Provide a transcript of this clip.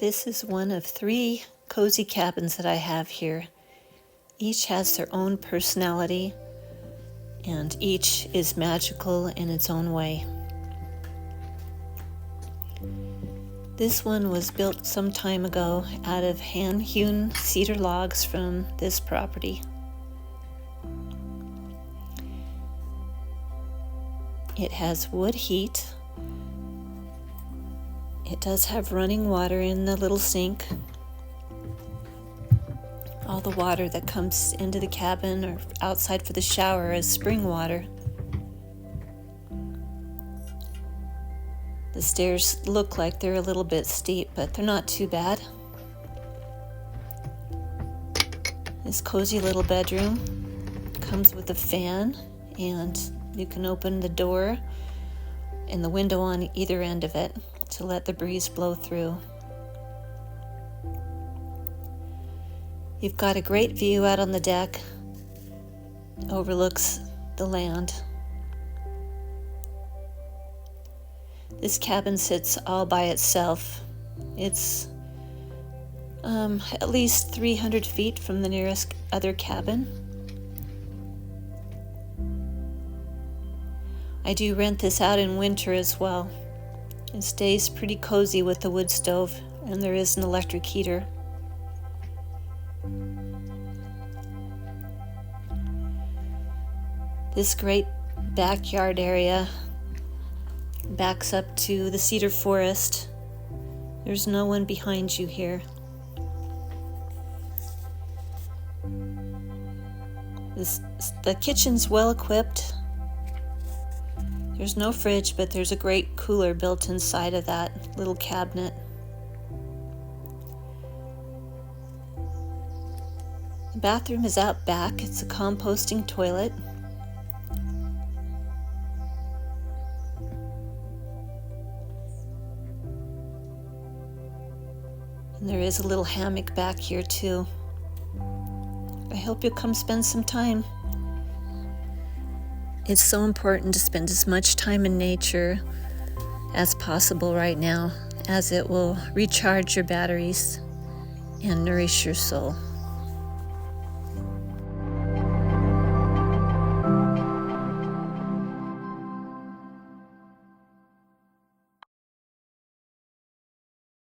This is one of 3 cozy cabins that I have here. Each has their own personality, and each is magical in its own way. This one was built some time ago out of hand-hewn cedar logs from this property. It has wood heat. It does have running water in the little sink. All the water that comes into the cabin or outside for the shower is spring water. The stairs look like they're a little bit steep, but they're not too bad. This cozy little bedroom comes with a fan, and you can open the door and the window on either end of it to let the breeze blow through. You've got a great view out on the deck. Overlooks the land. This cabin sits all by itself. It's at least 300 feet from the nearest other cabin. I do rent this out in winter as well. It stays pretty cozy with the wood stove, and there is an electric heater. This great backyard area backs up to the cedar forest. There's no one behind you here. The kitchen's well equipped. There's no fridge, but there's a great cooler built inside of that little cabinet. The bathroom is out back. It's a composting toilet. And there is a little hammock back here too. I hope you'll come spend some time. It's so important to spend as much time in nature as possible right now, as it will recharge your batteries and nourish your soul.